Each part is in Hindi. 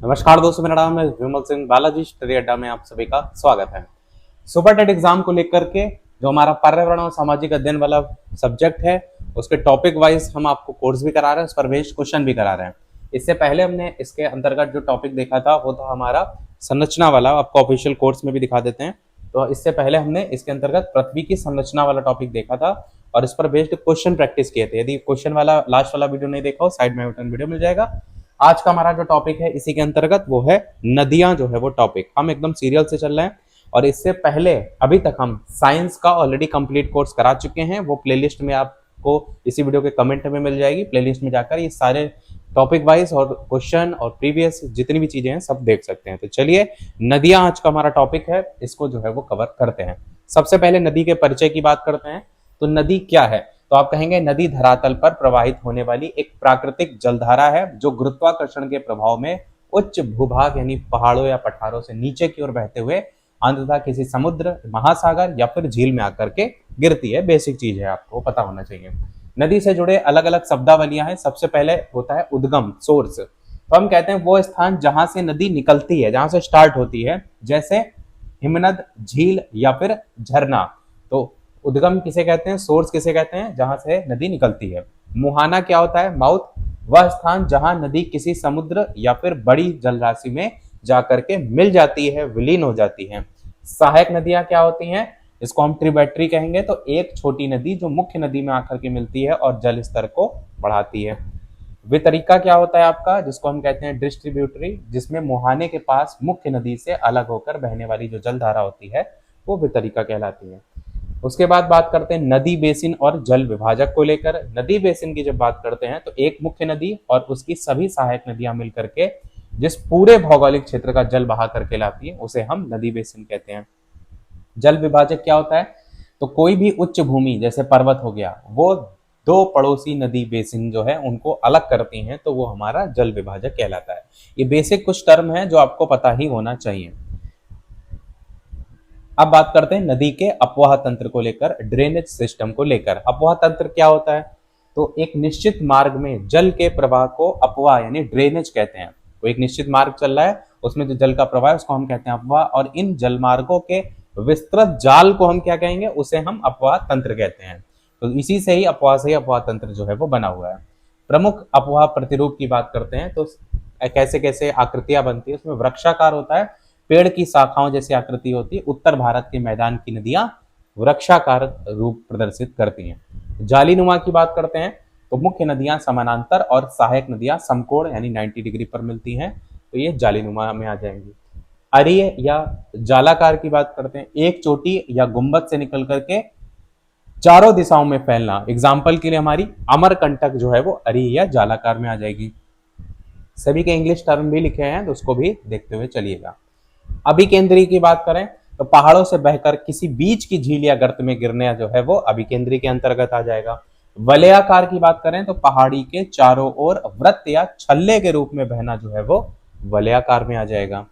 नमस्कार दोस्तों, मेरा नाम है विमल सिंह बालाजी। स्टडी अड्डा में आप सभी का स्वागत है। सुपर टेट एग्जाम को लेकर के जो हमारा पर्यावरण और सामाजिक अध्ययन वाला सब्जेक्ट है, उसके टॉपिक वाइज हम आपको कोर्स भी करा रहे हैं, उस पर बेस्ड क्वेश्चन भी करा रहे हैं। इससे पहले हमने इसके अंतर्गत जो टॉपिक देखा था वो था हमारा संरचना वाला, आपको ऑफिशियल कोर्स में भी दिखा देते हैं। तो इससे पहले हमने इसके अंतर्गत पृथ्वी की संरचना वाला टॉपिक देखा था और इस पर बेस्ड क्वेश्चन प्रैक्टिस किए थे। यदि क्वेश्चन वाला लास्ट वाला वीडियो नहीं देखा हो, साइड में बटन वीडियो मिल जाएगा। आज का हमारा जो टॉपिक है इसी के अंतर्गत वो है नदियां, जो है वो टॉपिक हम एकदम सीरियल से चल रहे हैं। और इससे पहले अभी तक हम साइंस का ऑलरेडी कंप्लीट कोर्स करा चुके हैं, वो प्लेलिस्ट में आपको इसी वीडियो के कमेंट में मिल जाएगी। प्लेलिस्ट में जाकर ये सारे टॉपिक वाइज और क्वेश्चन और प्रीवियस जितनी भी चीजें हैं सब देख सकते हैं। तो चलिए, नदियां आज का हमारा टॉपिक है, इसको जो है वो कवर करते हैं। सबसे पहले नदी के परिचय की बात करते हैं। तो नदी क्या है? तो आप कहेंगे नदी धरातल पर प्रवाहित होने वाली एक प्राकृतिक जलधारा है जो गुरुत्वाकर्षण के प्रभाव में उच्च भूभाग यानी पहाड़ों या पठारों से नीचे की ओर बहते हुए अंततः किसी समुद्र, महासागर या फिर झील में आकर के गिरती है। बेसिक चीज है, आपको पता होना चाहिए। नदी से जुड़े अलग अलग शब्दावलियां हैं। सबसे पहले होता है उद्गम, सोर्स। तो हम कहते हैं वो स्थान जहां से नदी निकलती है, जहां से स्टार्ट होती है, जैसे हिमनद, झील या फिर झरना। तो उद्गम किसे कहते हैं, सोर्स किसे कहते हैं, जहां से नदी निकलती है। मुहाना क्या होता है? माउथ, वह स्थान जहां नदी किसी समुद्र या फिर बड़ी जलराशि में जाकर के मिल जाती है, विलीन हो जाती है। सहायक नदियां क्या होती हैं? इसको हम ट्रिब्यूटरी कहेंगे। तो एक छोटी नदी जो मुख्य नदी में आकर के मिलती है और जल स्तर को बढ़ाती है। वितरिका क्या होता है आपका, जिसको हम कहते हैं डिस्ट्रीब्यूटरी, जिसमें मुहाने के पास मुख्य नदी से अलग होकर बहने वाली जो जलधारा होती है वो वितरिका कहलाती है। उसके बाद बात करते हैं नदी बेसिन और जल विभाजक को लेकर। नदी बेसिन की जब बात करते हैं तो एक मुख्य नदी और उसकी सभी सहायक नदियां मिलकर के जिस पूरे भौगोलिक क्षेत्र का जल बहा करके लाती है उसे हम नदी बेसिन कहते हैं। जल विभाजक क्या होता है? तो कोई भी उच्च भूमि जैसे पर्वत हो गया, वो दो पड़ोसी नदी बेसिन जो है उनको अलग करती हैं, तो वो हमारा जल विभाजक कहलाता है। ये बेसिक कुछ टर्म है जो आपको पता ही होना चाहिए। अब बात करते हैं नदी के अपवाह तंत्र को लेकर, ड्रेनेज सिस्टम को लेकर। अपवाह तंत्र क्या होता है? तो एक निश्चित मार्ग में जल के प्रवाह को अपवाह यानी ड्रेनेज कहते हैं। तो एक निश्चित मार्ग चल रहा है, उसमें जो जल का प्रवाह है उसको हम कहते हैं अपवाह, और इन जल मार्गों के विस्तृत जाल को हम क्या कहेंगे? उसे हम अपवाह तंत्र कहते हैं। तो इसी से ही अपवाह तंत्र जो है वो बना हुआ है। प्रमुख अपवाह प्रतिरूप की बात करते हैं तो कैसे कैसे आकृतियां बनती है। उसमें वृक्षाकार होता है, पेड़ की शाखाओं जैसी आकृति होती है। उत्तर भारत के मैदान की नदियां वृक्षाकार रूप प्रदर्शित करती हैं। जालीनुमा की बात करते हैं तो मुख्य नदियां समानांतर और सहायक नदियां समकोण यानी 90 डिग्री पर मिलती हैं, तो ये जालीनुमा में आ जाएंगी। अरीय या जालाकार की बात करते हैं, एक चोटी या गुंबद से निकल करके चारों दिशाओं में फैलना। एग्जाम्पल के लिए हमारी अमरकंटक जो है वो अरीय या जालाकार में आ जाएगी। सभी के इंग्लिश टर्म भी लिखे हैं तो उसको भी देखते हुए चलिएगा। अभिकेंद्री की बात करें तो पहाड़ों से बहकर किसी बीच की झील या गर्त में गिरने जो है वो अभिकेंद्री के अंतर्गत आ जाएगा। वलयाकार की बात करें तो पहाड़ी के चारों ओर वृत्त या छल्ले के रूप में बहना जो है वो वलयाकार में आ जाएगा।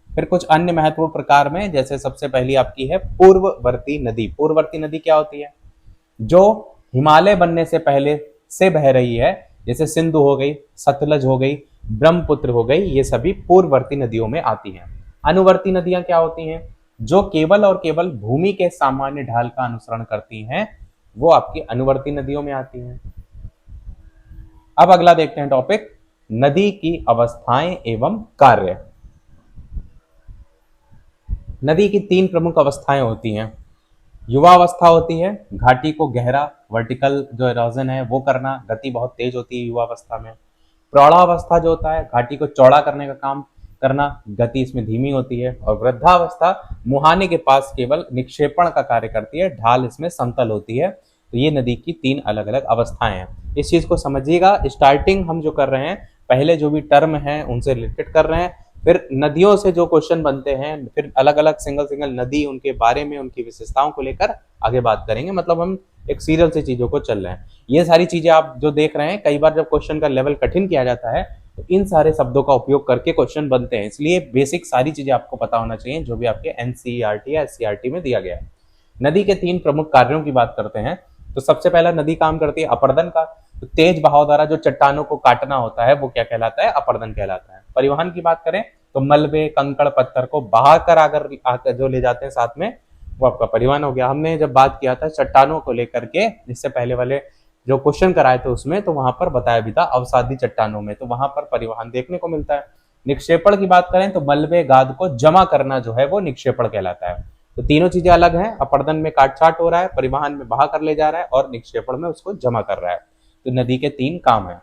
फिर कुछ अन्य महत्वपूर्ण प्रकार में, जैसे सबसे पहली आपकी है पूर्ववर्ती नदी। पूर्ववर्ती नदी क्या होती है? जो हिमालय बनने से पहले से बह रही है, जैसे सिंधु हो गई, सतलज हो गई, ब्रह्मपुत्र हो गई, ये सभी पूर्ववर्ती नदियों में आती हैं। अनुवर्ती नदियां क्या होती हैं? जो केवल और केवल भूमि के सामान्य ढाल का अनुसरण करती हैं, वो आपकी अनुवर्ती नदियों में आती हैं। अब अगला देखते हैं टॉपिक, नदी की अवस्थाएं एवं कार्य। नदी की तीन प्रमुख अवस्थाएं होती हैं। युवावस्था होती है, घाटी को गहरा वर्टिकल जो इरोजन है वो करना, गति बहुत तेज होती है युवावस्था में। प्रौढ़ावस्था जो होता है, घाटी को चौड़ा करने का काम करना, गति इसमें धीमी होती है। और वृद्धावस्था मुहाने के पास केवल निक्षेपण का कार्य करती है, ढाल इसमें समतल होती है। तो ये नदी की तीन अलग अलग अवस्थाएं हैं, इस चीज को समझिएगा। स्टार्टिंग हम जो कर रहे हैं, पहले जो भी टर्म है उनसे रिलेटेड कर रहे हैं, फिर नदियों से जो क्वेश्चन बनते हैं, फिर अलग अलग सिंगल सिंगल नदी, उनके बारे में, उनकी विशेषताओं को लेकर आगे बात करेंगे। मतलब हम एक सीरियल से चीजों को चल रहे हैं। ये सारी चीजें आप जो देख रहे हैं, कई बार जब क्वेश्चन का लेवल कठिन किया जाता है तो इन सारे शब्दों का उपयोग करके क्वेश्चन बनते हैं। इसलिए बेसिक सारी चीजें आपको पता होना चाहिए जो भी आपके एनसीईआरटी या एससीईआरटी में दिया गया है। नदी के तीन प्रमुख कार्यों की बात करते हैं तो सबसे पहला नदी काम करती है अपर्दन का। तो तेज बहाव द्वारा जो चट्टानों को काटना होता है वो क्या कहलाता है? अपर्दन कहलाता है। परिवहन की बात करें तो मलबे कंकड़ पत्थर को बहा कर आकर जो ले जाते हैं साथ में, वो आपका परिवहन हो गया। हमने जब बात किया था चट्टानों को लेकर के, इससे पहले वाले जो क्वेश्चन कराए थे उसमें, तो वहां पर बताया भी था अवसादी चट्टानों में, तो वहां पर परिवहन देखने को मिलता है। निक्षेपण की बात करें तो मलबे गाद को जमा करना जो है वो निक्षेपण कहलाता है। तो तीनों चीजें अलग हैं, अपर्दन में काट छाट हो रहा है, परिवहन में बहा कर ले जा रहा है, और निक्षेपण में उसको जमा कर रहा है। तो नदी के 3 काम है।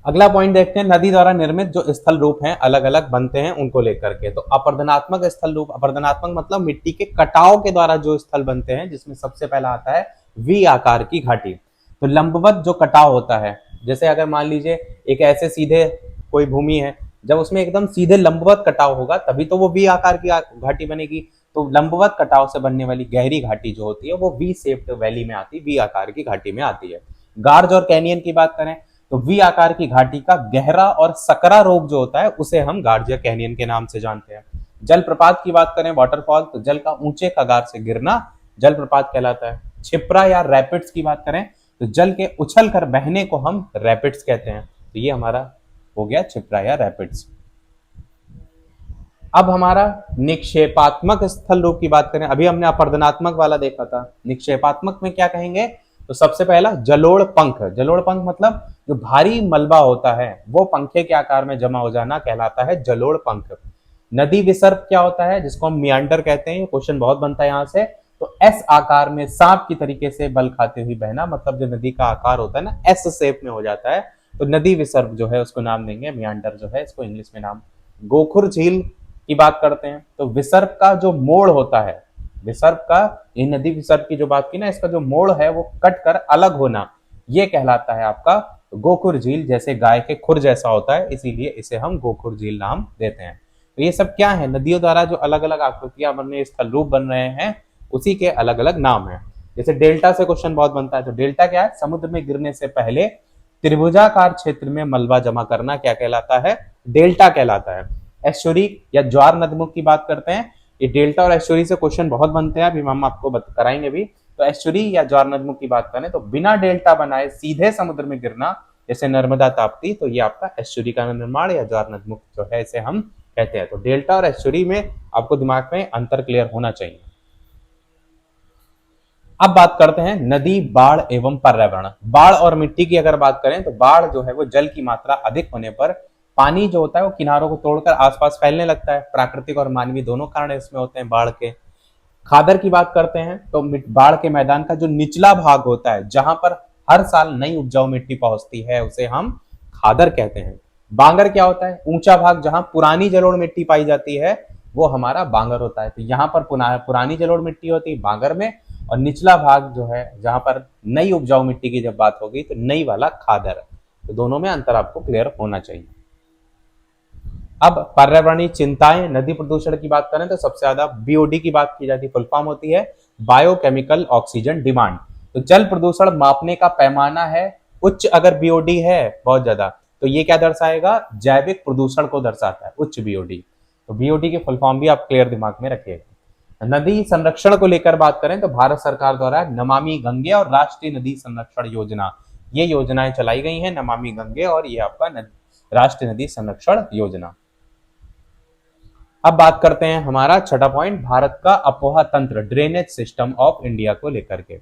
अगला पॉइंट देखते हैं, नदी द्वारा निर्मित जो स्थल रूप हैं अलग अलग बनते हैं उनको लेकर के। तो अपर्दनात्मक स्थल रूप, अपर्दनात्मक मतलब मिट्टी के कटाव के द्वारा जो स्थल बनते हैं, जिसमें सबसे पहला आता है वी आकार की घाटी। तो लंबवत जो कटाव होता है, जैसे अगर मान लीजिए एक ऐसे सीधे कोई भूमि है, जब उसमें एकदम सीधे लंबवत कटाव होगा तभी तो वो वी आकार की घाटी बनेगी। तो लंबवत कटाव से बनने वाली गहरी घाटी जो होती है वो वी शेप्ड वैली में आती है, वी आकार की घाटी में आती है। गार्ज और कैनियन की बात करें तो वी आकार की घाटी का गहरा और सकरा रोग जो होता है उसे हम गार्ज या कैनियन के नाम से जानते हैं। जलप्रपात की बात करें, वाटरफॉल, तो जल का ऊंचे कगार से गिरना जलप्रपात कहलाता है। छिपरा या रैपिड्स की बात करें तो जल के उछल कर बहने को हम रैपिड्स कहते हैं। तो ये हमारा हो गया छिपरा या रैपिड्स। अब हमारा निक्षेपात्मक स्थल रूप की बात करें, अभी हमने अपर्दनात्मक वाला देखा था, निक्षेपात्मक में क्या कहेंगे, तो सबसे पहला जलोढ़ पंख। जलोढ़ पंख मतलब जो भारी मलबा होता है वो पंखे के आकार में जमा हो जाना कहलाता है जलोढ़ पंख। नदी विसर्प क्या होता है, जिसको हम मियांडर कहते हैं, क्वेश्चन बहुत बनता है यहाँ से। तो एस आकार में सांप की तरीके से बल खाते हुए बहना, मतलब जो नदी का आकार होता है ना एस शेप में हो जाता है, तो नदी विसर्प जो है उसको नाम देंगे मियांडर, जो है इसको इंग्लिश में नाम। गोखुर झील की बात करते हैं तो विसर्प का जो मोड़ होता है, विसर्प का, ये नदी विसर्प की जो बात की ना, इसका जो मोड़ है वो कट कर अलग होना, ये कहलाता है आपका गोखुर झील। जैसे गाय के खुर जैसा होता है, इसीलिए इसे हम गोखुर झील नाम देते हैं। तो ये सब क्या है, नदियों द्वारा जो अलग अलग आकृतियां बन रही, स्थल रूप बन रहे हैं, उसी के अलग अलग नाम है। जैसे डेल्टा से क्वेश्चन बहुत बनता है, तो डेल्टा क्या है, समुद्र में गिरने से पहले त्रिभुजाकार क्षेत्र में मलबा जमा करना क्या कहलाता है, डेल्टा कहलाता है। एस्चुरी या ज्वार नदमुख की बात करते हैं, ये डेल्टा और एस्चुरी से क्वेश्चन बहुत बनते हैं, अभी हम आपको कराएंगे भी। तो एस्चुरी या ज्वार नदमुख की बात करें तो बिना डेल्टा बनाए सीधे समुद्र में गिरना, जैसे नर्मदा ताप्ती, तो ये आपका एस्चुरी का निर्माण या ज्वार नदमुख जो है इसे हम कहते हैं। तो डेल्टा और एस्चुरी में आपको दिमाग में अंतर क्लियर होना चाहिए। अब बात करते हैं नदी, बाढ़ एवं पर्यावरण। बाढ़ और मिट्टी की अगर बात करें तो बाढ़ जो है वो जल की मात्रा अधिक होने पर पानी जो होता है वो किनारों को तोड़कर आसपास फैलने लगता है। प्राकृतिक और मानवीय दोनों कारण इसमें होते हैं बाढ़ के। खादर की बात करते हैं तो बाढ़ के मैदान का जो निचला भाग होता है, जहां पर हर साल नई उपजाऊ मिट्टी पहुंचती है, उसे हम खादर कहते हैं। बांगर क्या होता है, ऊंचा भाग जहां पुरानी जलोढ़ मिट्टी पाई जाती है वो हमारा बांगर होता है। तो यहाँ पर पुरानी जलोढ़ मिट्टी होती है बांगर में, और निचला भाग जो है जहां पर नई उपजाऊ मिट्टी की जब बात होगी तो नई वाला खादर। तो दोनों में अंतर आपको क्लियर होना चाहिए। अब पर्यावरणीय चिंताएं, नदी प्रदूषण की बात करें तो सबसे ज्यादा बीओडी की बात की जाती है, फुल फॉर्म होती है बायोकेमिकल ऑक्सीजन डिमांड। तो जल प्रदूषण मापने का पैमाना है उच्च, अगर बीओडी है बहुत ज्यादा तो ये क्या दर्शाएगा, जैविक प्रदूषण को दर्शाता है उच्च बीओडी। तो बीओडी की फुल फॉर्म भी आप क्लियर दिमाग में रखिएगा। नदी संरक्षण को लेकर बात करें तो भारत सरकार द्वारा नमामि गंगे और राष्ट्रीय नदी संरक्षण योजना, ये योजनाएं चलाई गई हैं, नमामि गंगे और ये आपका राष्ट्रीय नदी संरक्षण योजना। अब बात करते हैं हमारा छठा पॉइंट, भारत का अपोहा तंत्र, ड्रेनेज सिस्टम ऑफ इंडिया को लेकर के।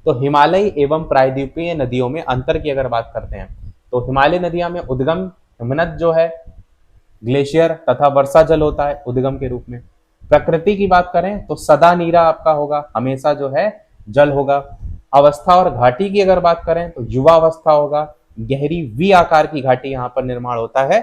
तो हिमालयी एवं प्रायद्वीपीय नदियों में अंतर की अगर बात करते हैं तो हिमालय नदियां में उद्गम हिमनद जो है, ग्लेशियर तथा वर्षा जल होता है उद्गम के रूप में। प्रकृति की बात करें तो सदा नीरा आपका होगा, हमेशा जो है जल होगा। अवस्था और घाटी की अगर बात करें तो युवा अवस्था होगा, गहरी वी आकार की घाटी यहाँ पर निर्माण होता है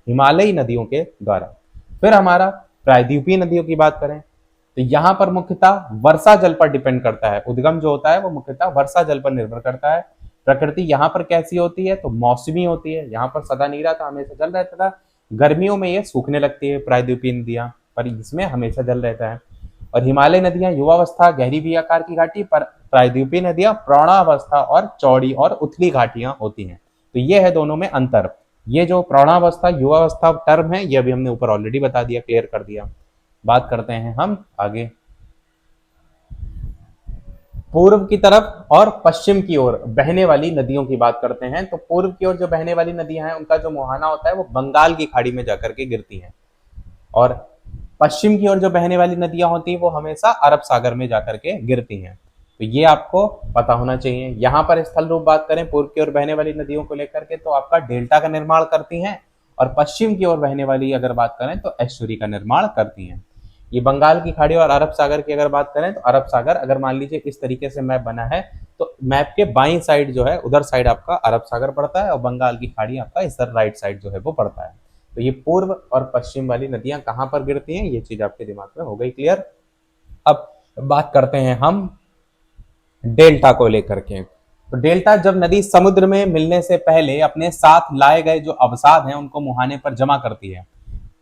हिमालयी नदियों के द्वारा। फिर हमारा प्रायद्वीपीय नदियों की बात करें तो यहाँ पर मुख्यतः वर्षा जल पर डिपेंड करता है, उद्गम जो होता है वो मुख्यतः वर्षा जल पर निर्भर करता है। प्रकृति यहाँ पर कैसी होती है, तो मौसमी होती है, यहाँ पर सदा नीरा था, हमेशा जल रहता था। गर्मियों में ये सूखने लगती है प्रायद्वीपीय नदियां, पर इसमें हमेशा जल रहता है। और हिमालय नदियां युवावस्था गहरी वी आकार की घाटी, पर प्रायद्वीपीय नदियां प्रौढ़ावस्था और चौड़ी और उथली घाटियां होती हैं। तो ये है दोनों में अंतर। ये जो प्रौढ़ावस्था युवावस्था टर्म है ये अभी हमने ऊपर ऑलरेडी बता दिया, क्लियर कर दिया। बात करते हैं हम आगे। पूर्व की तरफ और पश्चिम की ओर बहने वाली नदियों की बात करते हैं। तो पूर्व की ओर जो बहने वाली नदियां हैं उनका जो मुहाना होता है वो बंगाल की खाड़ी में जाकर के गिरती हैं, और पश्चिम की ओर जो बहने वाली नदियां होती हैं वो हमेशा अरब सागर में जाकर के गिरती हैं। तो ये आपको पता होना चाहिए। यहाँ पर स्थल रूप बात करें पूर्व की ओर बहने वाली नदियों को लेकर के, तो आपका डेल्टा का निर्माण करती हैं, और पश्चिम की ओर बहने वाली अगर बात करें तो एस्चुरी का निर्माण करती हैं। ये बंगाल की खाड़ी और अरब सागर की अगर बात करें तो अरब सागर, अगर मान लीजिए इस तरीके से मैप बना है तो मैप के बाईं साइड जो है उधर साइड आपका अरब सागर पड़ता है, और बंगाल की खाड़ी आपका इधर राइट साइड जो है वो पड़ता है। तो ये पूर्व और पश्चिम वाली नदियां कहां पर गिरती हैं, ये चीज आपके दिमाग में हो गई क्लियर। अब बात करते हैं हम डेल्टा को लेकर के। तो डेल्टा जब नदी समुद्र में मिलने से पहले अपने साथ लाए गए जो अवसाद हैं उनको मुहाने पर जमा करती है।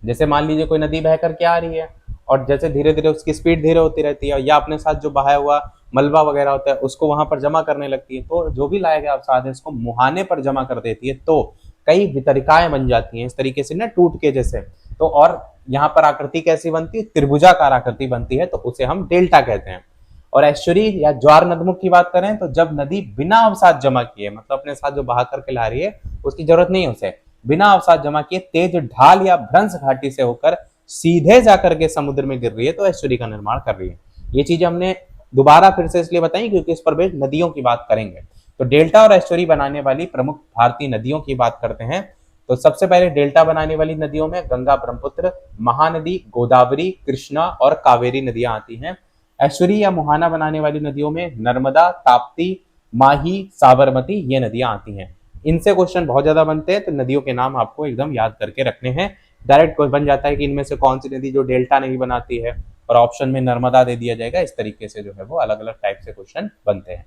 जैसे मान लीजिए कोई नदी बह करके आ रही है, और जैसे धीरे धीरे उसकी स्पीड धीरे होती रहती है, या अपने साथ जो बहाया हुआ मलबा वगैरह होता है उसको वहां पर जमा करने लगती है, तो जो भी लाया गया अवसाद है इसको मुहाने पर जमा कर देती है, तो कई वितरिकाएं बन जाती हैं इस तरीके से ना, टूट के जैसे। तो और यहाँ पर आकृति कैसी बनती है, त्रिभुजाकार आकृति बनती है, तो उसे हम डेल्टा कहते हैं। और एस्चुरी या ज्वार नदमुख की बात करें तो जब नदी बिना अवसाद जमा किए, मतलब अपने साथ जो बहा करके ला रही है उसकी जरूरत नहीं है उसे, बिना अवसाद जमा किए तेज ढाल या भ्रंश घाटी से होकर सीधे जाकर के समुद्र में गिर रही है, तो एस्चुरी का निर्माण कर रही है। ये चीज हमने दोबारा फिर से इसलिए बताई क्योंकि इस पर बेस्ड नदियों की बात करेंगे। तो डेल्टा और एस्चुरी बनाने वाली प्रमुख भारतीय नदियों की बात करते हैं। तो सबसे पहले डेल्टा बनाने वाली नदियों में गंगा, ब्रह्मपुत्र, महानदी, गोदावरी, कृष्णा और कावेरी नदियां आती हैं। एस्चुरी या मुहाना बनाने वाली नदियों में नर्मदा, ताप्ती, माही, साबरमती ये नदियां आती हैं। इनसे क्वेश्चन बहुत ज्यादा बनते हैं, तो नदियों के नाम आपको एकदम याद करके रखने हैं। डायरेक्ट क्वेश्चन बन जाता है कि इनमें से कौन सी नदी जो डेल्टा नहीं बनाती है, और ऑप्शन में नर्मदा दे दिया जाएगा। इस तरीके से जो है वो अलग अलग टाइप से क्वेश्चन बनते हैं।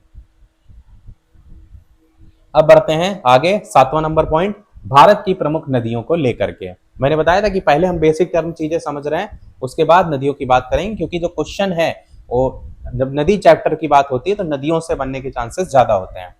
अब बढ़ते हैं आगे, 7वां नंबर पॉइंट, भारत की प्रमुख नदियों को लेकर के। मैंने बताया था कि पहले हम बेसिक टर्म चीजें समझ रहे हैं, उसके बाद नदियों की बात करेंगे, क्योंकि जो क्वेश्चन है वो जब नदी चैप्टर की बात होती है तो नदियों से बनने के चांसेस ज्यादा होते हैं।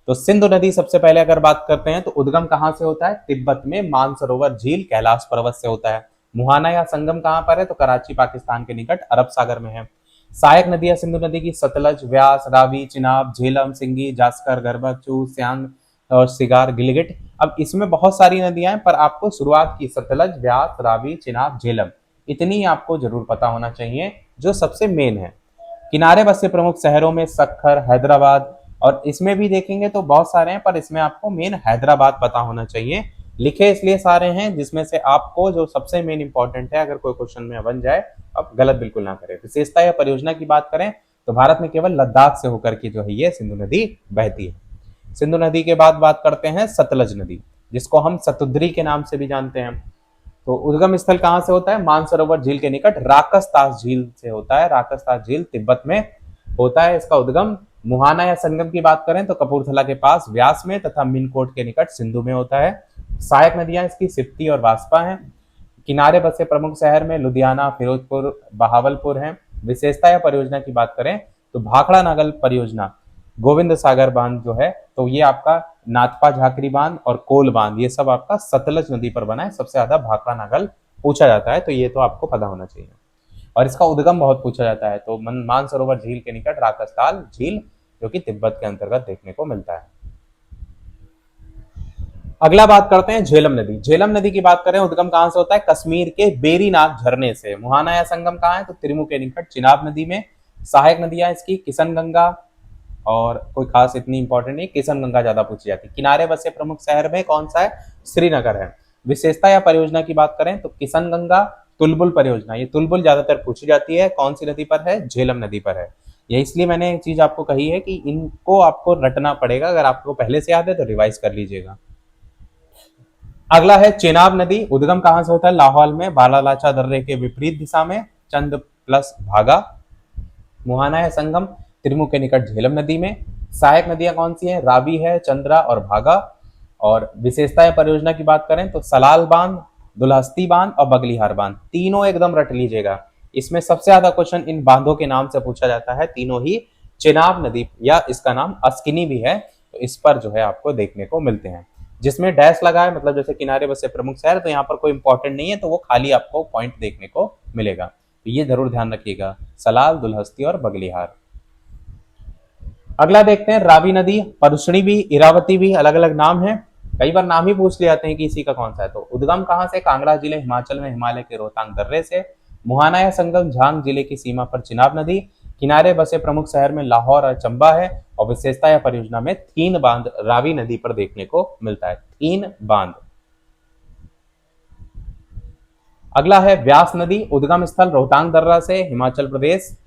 तो सिंधु नदी सबसे पहले अगर बात करते हैं तो उद्गम कहां से होता है, तिब्बत में मानसरोवर झील कैलाश पर्वत से होता है। मुहाना या संगम कहां पर है, तो कराची पाकिस्तान के निकट अरब सागर में है। सहायक नदियां सिंधु नदी की सतलज, व्यास, रावी, चिनाब, झेलम, सिंगी, जास्कर, गरबा, सियांग और सिगार, गिलगिट। अब इसमें बहुत सारी नदियां हैं, पर आपको शुरुआत की सतलज, व्यास, रावी, चिनाब, झेलम, इतनी आपको जरूर पता होना चाहिए जो सबसे मेन है। किनारे बसे प्रमुख शहरों में सक्खर, हैदराबाद, और इसमें भी देखेंगे तो बहुत सारे हैं, पर इसमें आपको मेन हैदराबाद पता होना चाहिए। लिखे इसलिए सारे हैं जिसमें से आपको जो सबसे मेन इंपॉर्टेंट है, अगर कोई क्वेश्चन में बन जाए, अब गलत बिल्कुल ना करें। विशेषता या परियोजना की बात करें तो भारत में केवल लद्दाख से होकर के जो है ये सिंधु नदी बहती है। सिंधु नदी के बाद बात करते हैं सतलज नदी, जिसको हम सतुद्री के नाम से भी जानते हैं। तो उद्गम स्थल कहां से होता है, मानसरोवर झील के निकट राकसतास झील से होता है। राकसतास झील तिब्बत में होता है इसका उद्गम। मुहाना या संगम की बात करें तो कपूरथला के पास व्यास में तथा मिनकोट के निकट सिंधु में होता है। सहायक नदियां इसकी सिप्ती और वास्पा हैं। किनारे बसे प्रमुख शहर में लुधियाना, फिरोजपुर, बहावलपुर हैं। विशेषता या परियोजना की बात करें तो भाखड़ा नागल परियोजना, गोविंद सागर बांध जो है, तो ये आपका नाथपा झाकरी बांध और कोल बांध, ये सब आपका सतलज नदी पर बना है। सबसे ज्यादा भाखड़ा नागल पूछा जाता है, तो ये तो आपको पता होना चाहिए। और इसका उद्गम बहुत पूछा जाता है, तो मानसरोवर झील के निकट राकसताल झील, जो कि तिब्बत के अंतर्गत देखने को मिलता है। अगला बात करते हैं झेलम नदी। झेलम नदी की बात करें, उद्गम कहां से होता है, कश्मीर के बेरीनाग झरने से। मुहाना या संगम कहां है, तो त्रिमु के निकट चिनाब नदी में। सहायक नदियां इसकी किशन गंगा, और कोई खास इतनी इंपॉर्टेंट नहीं, किशन गंगा ज्यादा पूछी जाती है। किनारे बसे प्रमुख शहर में कौन सा है, श्रीनगर है। विशेषता या परियोजना की बात करें तो किशन गंगा, तुलबुल परियोजना, ये तुलबुल ज्यादातर पूछी जाती है, कौन सी नदी पर है, झेलम नदी पर है। ये इसलिए मैंने एक चीज आपको कही है कि इनको आपको रटना पड़ेगा, अगर आपको पहले से याद है तो रिवाइज कर लीजिएगा। अगला है चेनाब नदी। उद्गम कहां से होता है, लाहौल में, बालालाचा दर्रे के विपरीत दिशा में, चंद प्लस भागा। मुहाना है संगम, त्रिमु के निकट झेलम नदी में। सहायक नदियां कौन सी हैं, रावी है, चंद्रा और भागा। और विशेषता या परियोजना की बात करें तो सलाल बांध, दुल्हस्ती बांध और बगलीहार बांध, तीनों एकदम रट लीजिएगा। इसमें सबसे ज्यादा क्वेश्चन इन बांधों के नाम से पूछा जाता है, तीनों ही चेनाब नदी, या इसका नाम अस्किनी भी है, तो इस पर जो है आपको देखने को मिलते हैं। जिसमें डैश लगा है, मतलब जैसे किनारे बसे प्रमुख शहर, तो यहाँ पर कोई इंपॉर्टेंट नहीं है, तो वो खाली आपको पॉइंट देखने को मिलेगा। तो ये जरूर ध्यान रखिएगा, सलाल, दुल्हस्ती और बगलीहार। अगला देखते हैं रावी नदी, परुष्णी भी, इरावती भी अलग अलग नाम है, कई बार नाम ही पूछ ले जाते हैं कि इसी का कौन सा है। तो उद्गम कहाँ से? कांगड़ा जिले हिमाचल में हिमालय के रोहतांग दर्रे से। मुहाना या संगम झांग जिले की सीमा पर चिनाब नदी। किनारे बसे प्रमुख शहर में लाहौर और चंबा है। और विशेषता या परियोजना में 3 बांध रावी नदी पर देखने को मिलता है, 3 बांध। अगला है व्यास नदी, उद्गम स्थल रोहतांग दर्रा से, हिमाचल प्रदेश।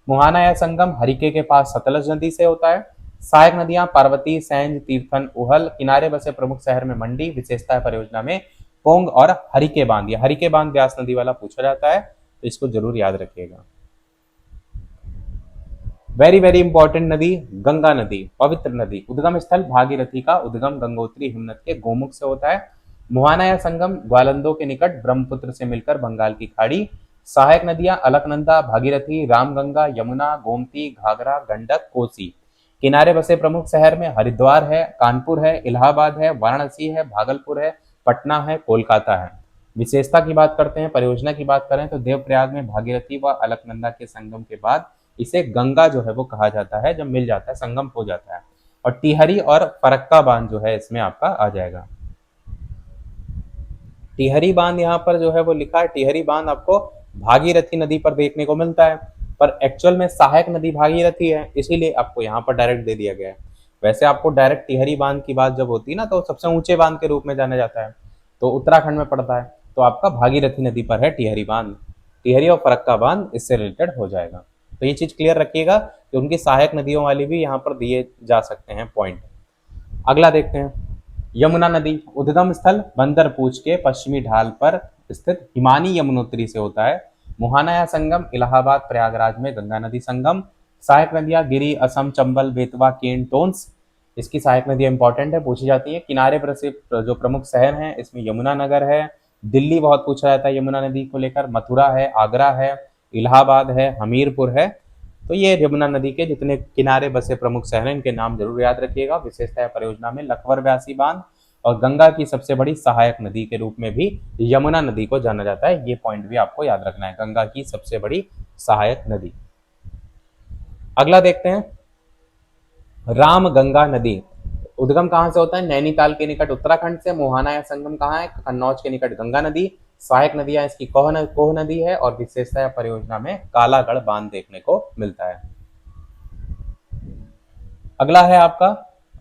मुहाना या संगम हरिके के पास सतलज नदी से होता है। सहायक नदियां पार्वती, सैंज, तीर्थन, उहल। किनारे बसे प्रमुख शहर में मंडी। विशेषता है परियोजना में पोंग और हरिके बांध। या हरिके बांध व्यास नदी वाला पूछा जाता है, तो इसको जरूर याद रखिएगा। वेरी वेरी इंपॉर्टेंट नदी गंगा नदी, पवित्र नदी। उद्गम स्थल भागीरथी का उद्गम गंगोत्री हिमनद के गोमुख से होता है। मुहाना या संगम ग्वालंदों के निकट ब्रह्मपुत्र से मिलकर बंगाल की खाड़ी। सहायक नदियां अलकनंदा, भागीरथी, रामगंगा, यमुना, गोमती, घाघरा, गंडक, कोसी। किनारे बसे प्रमुख शहर में हरिद्वार है, कानपुर है, इलाहाबाद है, वाराणसी है, भागलपुर है, पटना है, कोलकाता है। विशेषता की बात करते हैं, परियोजना की बात करें तो देवप्रयाग में भागीरथी व अलकनंदा के संगम के बाद इसे गंगा जो है वो कहा जाता है, जब मिल जाता है, संगम हो जाता है। और टिहरी और फरक्का बांध जो है इसमें आपका आ जाएगा। टिहरी बांध यहाँ पर जो है वो लिखा है, टिहरी बांध आपको भागीरथी नदी पर देखने को मिलता है, पर एक्चुअल में सहायक नदी भागीरथी है, इसीलिए आपको यहाँ पर डायरेक्ट दे दिया गया है। वैसे आपको डायरेक्ट टिहरी बांध की बात जब होती है ना, तो सबसे ऊंचे बांध के रूप में जाना जाता है, तो उत्तराखंड में पड़ता है, तो आपका भागीरथी नदी पर है टिहरी बांध। टिहरी और फरक्का बांध इससे रिलेटेड हो जाएगा। तो ये चीज क्लियर रखिएगा कि उनकी सहायक नदियों वाली भी यहाँ पर दिए जा सकते हैं पॉइंट। अगला देखते हैं यमुना नदी, उद्गम स्थल बंदरपूछ के पश्चिमी ढाल पर स्थित हिमानी यमुनोत्री से होता है। मुहाना या संगम इलाहाबाद प्रयागराज में गंगा नदी संगम। सहायक नदियां गिरी, असम, चंबल, बेतवा, केन, टोंस। इसकी सहायक नदियां इंपॉर्टेंट है, पूछी जाती है। किनारे पर से जो प्रमुख शहर हैं इसमें यमुना नगर है, दिल्ली बहुत पूछा जाता है यमुना नदी को लेकर, मथुरा है, आगरा है, इलाहाबाद है, हमीरपुर है। तो ये यमुना नदी के जितने किनारे बसे प्रमुख शहर हैं इनके नाम जरूर याद रखिएगा। विशेषता परियोजना में लखवर व्यासी बांध और गंगा की सबसे बड़ी सहायक नदी के रूप में भी यमुना नदी को जाना जाता है। ये पॉइंट भी आपको याद रखना है, गंगा की सबसे बड़ी सहायक नदी। अगला देखते हैं राम गंगा नदी, उद्गम कहां से होता है? नैनीताल के निकट उत्तराखंड से। मुहाना या संगम कहाँ है? कन्नौज के निकट गंगा नदी। सहायक नदियां इसकी कोह नदी है और विशेषता परियोजना में कालागढ़ बांध देखने को मिलता है। अगला है आपका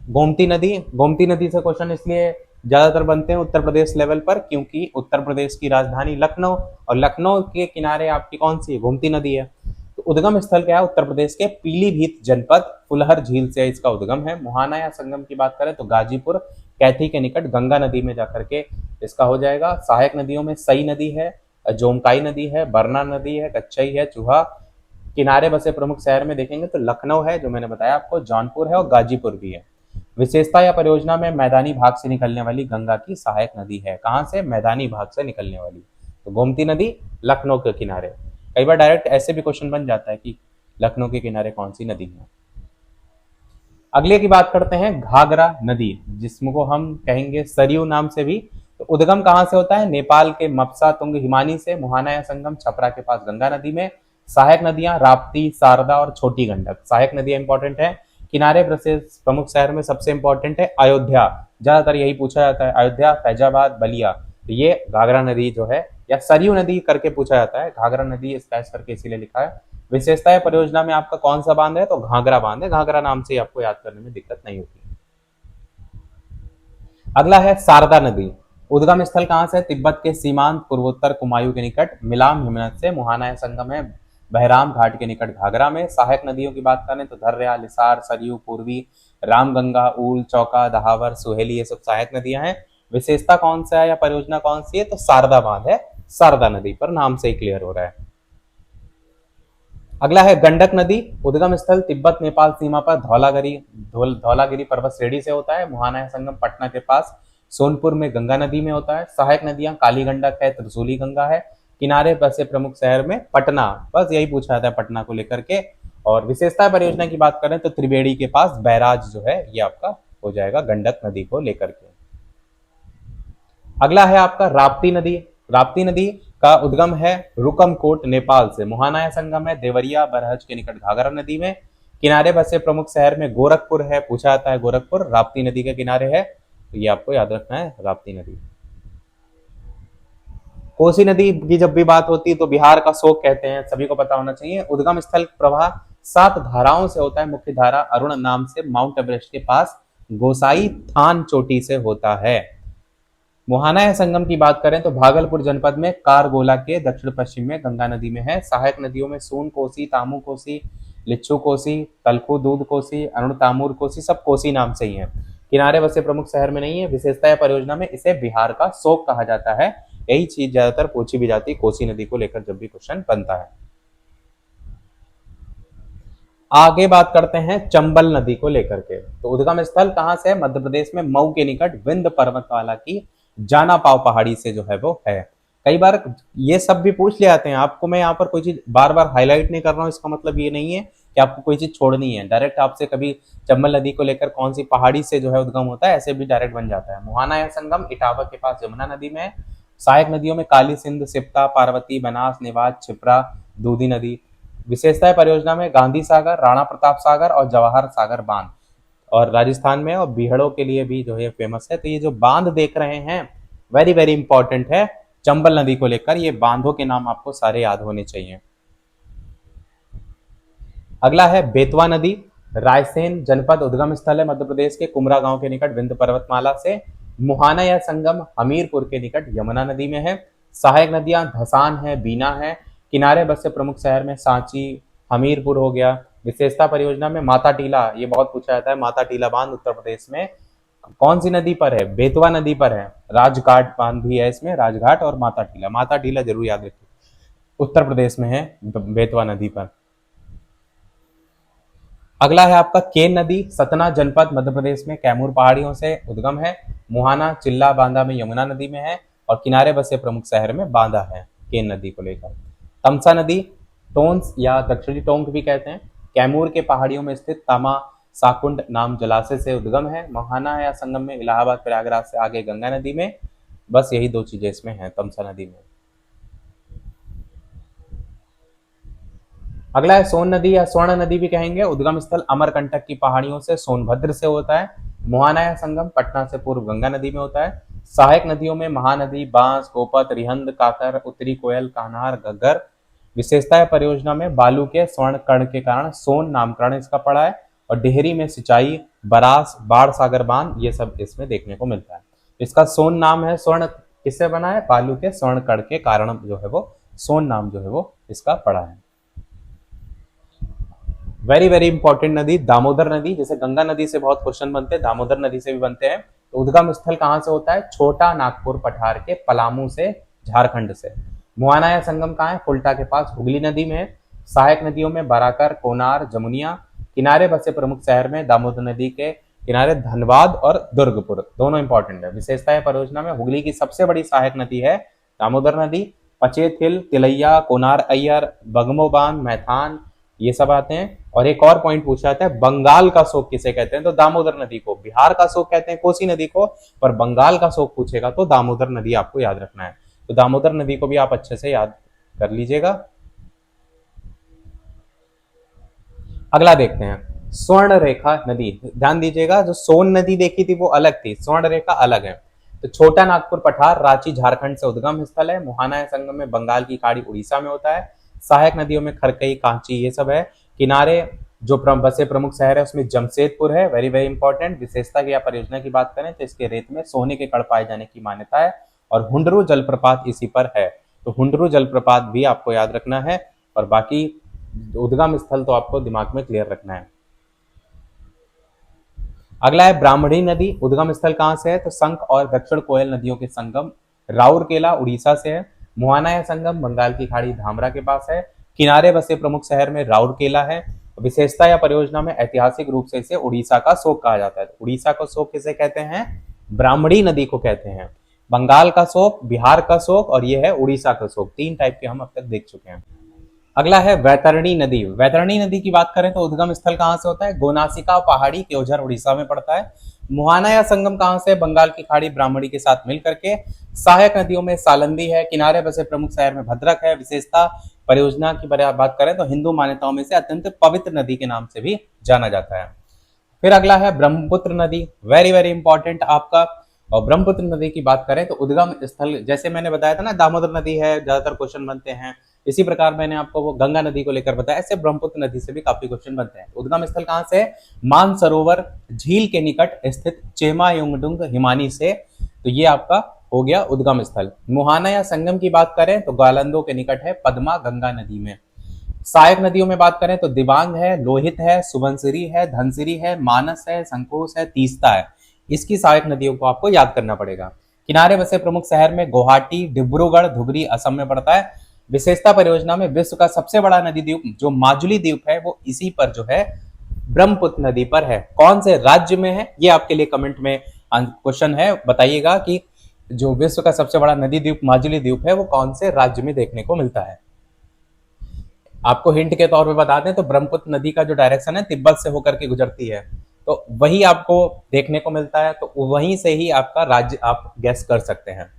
गोमती नदी। गोमती नदी से क्वेश्चन इसलिए ज्यादातर बनते हैं उत्तर प्रदेश लेवल पर, क्योंकि उत्तर प्रदेश की राजधानी लखनऊ और लखनऊ के किनारे आपकी कौन सी है? गोमती नदी है। तो उद्गम स्थल क्या है? उत्तर प्रदेश के पीलीभीत जनपद फुलहर झील से इसका उद्गम है। मुहाना या संगम की बात करें तो गाजीपुर कैथी के निकट गंगा नदी में जाकर के इसका हो जाएगा। सहायक नदियों में सई नदी है, जोमकाई नदी है, बरना नदी है, कच्चई है, चूहा। किनारे बसे प्रमुख शहर में देखेंगे तो लखनऊ है जो मैंने बताया आपको, जौनपुर है और गाजीपुर भी है। विशेषता या परियोजना में मैदानी भाग से निकलने वाली गंगा की सहायक नदी है। कहां से? मैदानी भाग से निकलने वाली। तो गोमती नदी लखनऊ के किनारे। कई बार डायरेक्ट ऐसे भी क्वेश्चन बन जाता है कि लखनऊ के किनारे कौन सी नदी है। अगले की बात करते हैं घाघरा नदी, जिसको हम कहेंगे सरयू नाम से भी। तो उद्गम कहां से होता है? नेपाल के मपसा तुंग हिमानी से। मुहाना या संगम छपरा के पास गंगा नदी में। सहायक नदियां राप्ती, शारदा और छोटी गंडक। सहायक नदियां इंपॉर्टेंट है। किनारे प्रमुख शहर में सबसे इंपॉर्टेंट है अयोध्या, ज्यादातर यही पूछा जाता है, अयोध्या, फैजाबाद, बलिया। तो ये घाघरा नदी जो है, या सरयू नदी करके पूछा जाता है, घाघरा नदी स्पेस करके इसीलिए लिखा है। विशेषता है परियोजना में आपका कौन सा बांध है? तो घाघरा बांध है। घाघरा नाम से आपको याद करने में दिक्कत नहीं होती। अगला है शारदा नदी, उद्गम स्थल कहां से? तिब्बत के सीमांत पूर्वोत्तर कुमायूं के निकट मिलाम हिमनद से। मुहाना या संगम है बहराम घाट के निकट घाघरा में। सहायक नदियों की बात करें तो धर्या, लिसार, सरयू, पूर्वी, रामगंगा, ऊल, चौका, दहावर, सुहेली, ये सब सहायक नदियां हैं। विशेषता कौन सा है या परियोजना कौन सी है? तो शारदा बांध है, शारदा नदी पर, नाम से ही क्लियर हो रहा है। अगला है गंडक नदी, उद्गम स्थल तिब्बत नेपाल सीमा पर धौलागिरी पर्वत श्रेणी से होता है। मुहाना या संगम पटना के पास सोनपुर में गंगा नदी में होता है। सहायक नदियां काली गंडक है, त्रिशूली गंगा है। किनारे बसे प्रमुख शहर में पटना, बस यही पूछा जाता है पटना को लेकर के। और विशेषता परियोजना की बात करें तो त्रिवेणी के पास बैराज जो है ये आपका हो जाएगा गंडक नदी को लेकर के। अगला है आपका राप्ती नदी। राप्ती नदी का उद्गम है रुकमकोट नेपाल से। मुहाना या संगम है देवरिया बरहज के निकट घाघरा नदी में। किनारे बसे प्रमुख शहर में गोरखपुर है, पूछा जाता है गोरखपुर राप्ती नदी के किनारे है, तो ये आपको याद रखना है राप्ती नदी। कोसी नदी की जब भी बात होती है तो बिहार का शोक कहते हैं, सभी को पता होना चाहिए। उद्गम स्थल प्रवाह 7 धाराओं से होता है। मुख्य धारा अरुण नाम से माउंट एवरेस्ट के पास गोसाई थान चोटी से होता है। मोहाना या संगम की बात करें तो भागलपुर जनपद में कारगोला के दक्षिण पश्चिम में गंगा नदी में है। सहायक नदियों में सोन कोसी, तामू कोसी, लिच्छू कोसी, तलखू दूध कोसी, अरुण तामूर कोसी, सब कोसी नाम से ही है। किनारे बसे प्रमुख शहर में नहीं है। विशेषता या परियोजना में इसे बिहार का शोक कहा जाता है। यही चीज ज्यादातर पूछी भी जाती है कोसी नदी को लेकर जब भी क्वेश्चन बनता है। आगे बात करते हैं चंबल नदी को लेकर के। तो उद्गम स्थल कहां से है? मध्य प्रदेश में मऊ के निकट विंध्य पर्वतमाला की जाना पाव पहाड़ी से जो है वो है। कई बार ये सब भी पूछ ले आते हैं आपको। मैं यहाँ पर कोई चीज बार बार हाईलाइट नहीं कर रहा हूँ, इसका मतलब ये नहीं है कि आपको कोई चीज छोड़नी है। डायरेक्ट आपसे कभी चंबल नदी को लेकर कौन सी पहाड़ी से जो है उद्गम होता है, ऐसे भी डायरेक्ट बन जाता है। मुहाना या संगम इटावा के पास यमुना नदी में है। सहायक नदियों में काली सिंध, सिप्ता, पार्वती, बनास, निवाज, छिप्रा, दूधी नदी। विशेषता परियोजना में गांधी सागर, राणा प्रताप सागर और जवाहर सागर बांध, और राजस्थान में और बीहड़ों के लिए भी जो है फेमस है। तो ये जो बांध देख रहे हैं वेरी वेरी इंपॉर्टेंट है चंबल नदी को लेकर। ये बांधों के नाम आपको सारे याद होने चाहिए। अगला है बेतवा नदी। रायसेन जनपद उद्गम स्थल है मध्य प्रदेश के कुमरा गांव के निकट विंध्य पर्वतमाला से। मुहाना या संगम हमीरपुर के निकट यमुना नदी में है। सहायक नदियां धसान है, बीना है। किनारे बसे प्रमुख शहर में सांची, हमीरपुर हो गया। विशेषता परियोजना में माता टीला, ये बहुत पूछा जाता है। माता टीला बांध उत्तर प्रदेश में कौन सी नदी पर है? बेतवा नदी पर है। राजघाट बांध भी है इसमें, राजघाट और माता टीला। माता टीला जरूर याद रखिए, उत्तर प्रदेश में है बेतवा नदी पर। अगला है आपका केन नदी। सतना जनपद मध्य प्रदेश में कैमूर पहाड़ियों से उद्गम है। मुहाना, चिल्ला, बांदा में यमुना नदी में है। और किनारे बसे प्रमुख शहर में बांदा है केन नदी को लेकर। तमसा नदी, टोंस या दक्षिणी टोंक भी कहते हैं, कैमूर के पहाड़ियों में स्थित तामा साकुंड नाम जलाशय से उद्गम है। मुहाना या संगम में इलाहाबाद प्रयागराज से आगे गंगा नदी में। बस यही दो चीजें इसमें हैं तमसा नदी में। अगला है सोन नदी या स्वर्ण नदी भी कहेंगे। उद्गम स्थल अमरकंटक की पहाड़ियों से सोनभद्र से होता है। मुहाना या संगम पटना से पूर्व गंगा नदी में होता है। सहायक नदियों में महानदी, बांस, गोपत, रिहंद, काकर, उत्तरी कोयल, कान्हार, घग्गर। विशेषता परियोजना में बालू के स्वर्ण कण के कारण सोन नामकरण इसका पड़ा है। और डेहरी में सिंचाई, बरास, बाढ़ सागर बांध, ये सब इसमें देखने को मिलता है। इसका सोन नाम है। स्वर्ण किससे बना है? बालू के स्वर्ण कण के कारण जो है वो सोन नाम जो है वो इसका पड़ा है। वेरी वेरी इंपॉर्टेंट नदी दामोदर नदी। जैसे गंगा नदी से बहुत क्वेश्चन बनते हैं, दामोदर नदी से भी बनते हैं। तो उद्गम स्थल कहां से होता है? छोटा नागपुर पठार के पलामू से, झारखंड से। मुहाना या संगम कहां है? फुल्टा के पास हुगली नदी में है। सहायक नदियों में बराकर, कोनार, जमुनिया। किनारे बसे प्रमुख शहर में दामोदर नदी के किनारे धनबाद और दुर्गपुर, दोनों इंपॉर्टेंट है। विशेषता परियोजना में हुगली की सबसे बड़ी सहायक नदी है दामोदर नदी। पचेत हिल, तिलैया, कोनार अय्यर, बगमो बांध, मैथान, ये सब आते हैं। और एक और पॉइंट पूछा जाता है, बंगाल का शोक किसे कहते हैं? तो दामोदर नदी को। बिहार का शोक कहते हैं कोसी नदी को, पर बंगाल का शोक पूछेगा तो दामोदर नदी आपको याद रखना है। तो दामोदर नदी को भी आप अच्छे से याद कर लीजिएगा। अगला देखते हैं स्वर्ण रेखा नदी। ध्यान दीजिएगा, जो सोन नदी देखी थी वो अलग थी, स्वर्ण रेखा अलग है। तो छोटा नागपुर पठार रांची झारखंड से उद्गम स्थल है। मुहाना या संगम में बंगाल की खाड़ी उड़ीसा में होता है। सहायक नदियों में खरकई, कांची, ये सब है। किनारे जो बसे प्रमुख शहर है उसमें जमशेदपुर है। Very very important. विशेषता की या परियोजना की बात करें तो इसके रेत में सोने के कण पाए जाने की मान्यता है। और हुंडरू जलप्रपात इसी पर है। तो हुंडरू जलप्रपात भी आपको याद रखना है। और बाकी उद्गम स्थल तो आपको दिमाग में क्लियर रखना है। अगला है ब्राह्मणी नदी। उद्गम स्थल कहां से है? तो संख और दक्षिण कोयल नदियों के संगम राउरकेला उड़ीसा से है। मुहाना या संगम बंगाल की खाड़ी धामरा के पास है। किनारे बसे प्रमुख शहर में राउरकेला है। विशेषता या परियोजना में ऐतिहासिक रूप से इसे उड़ीसा का शोक कहा जाता है। उड़ीसा का शोक किसे कहते हैं? ब्राह्मणी नदी को कहते हैं। बंगाल का शोक, बिहार का शोक और ये है उड़ीसा का शोक। 3 टाइप के हम अब तक देख चुके हैं। अगला है वैतरणी नदी। वैतरणी नदी की बात करें तो उद्गम स्थल कहां से होता है? गोनासिका पहाड़ी, केओझर उड़ीसा में पड़ता है। मुहाना या संगम कहां से? बंगाल की खाड़ी ब्राह्मणी के साथ मिल करके। सहायक नदियों में सालंदी है, किनारे बसे प्रमुख शहर में भद्रक है। विशेषता परियोजना की बात करें तो हिंदू मान्यताओं में से अत्यंत पवित्र नदी के नाम से भी जाना जाता है। फिर अगला है ब्रह्मपुत्र नदी, वेरी वेरी इंपॉर्टेंट आपका। और ब्रह्मपुत्र नदी की बात करें तो उद्गम स्थल, जैसे मैंने बताया था ना दामोदर नदी है, ज्यादातर क्वेश्चन बनते हैं, इसी प्रकार मैंने आपको वो गंगा नदी को लेकर बताया, ऐसे ब्रह्मपुत्र नदी से भी काफी क्वेश्चन बनते हैं। उद्गम स्थल कहां से? मानसरोवर झील के निकट स्थित चेमा युंगडुंग हिमानी से। तो ये आपका हो गया उद्गम स्थल। मुहाना या संगम की बात करें तो ग्वालंदो के निकट है, पद्मा गंगा नदी में। सहायक नदियों में बात करें तो दिबांग है, लोहित है, सुबनसिरी है, धनसिरी है, मानस है, संकोस है, तीस्ता है। इसकी सहायक नदियों को आपको याद करना पड़ेगा। किनारे बसे प्रमुख शहर में गुवाहाटी, डिब्रूगढ़, धुबरी असम में पड़ता है। विशेषता परियोजना में विश्व का सबसे बड़ा नदी द्वीप जो माजुली द्वीप है वो इसी पर जो है ब्रह्मपुत्र नदी पर है। कौन से राज्य में है ये आपके लिए कमेंट में क्वेश्चन है, बताइएगा कि जो विश्व का सबसे बड़ा नदी द्वीप माजुली द्वीप है वो कौन से राज्य में देखने को मिलता है। आपको हिंट के तौर पे बता दें तो ब्रह्मपुत्र नदी का जो डायरेक्शन है तिब्बत से होकर के गुजरती है, तो वही आपको देखने को मिलता है, तो वहीं से ही आपका राज्य आप गैस कर सकते हैं।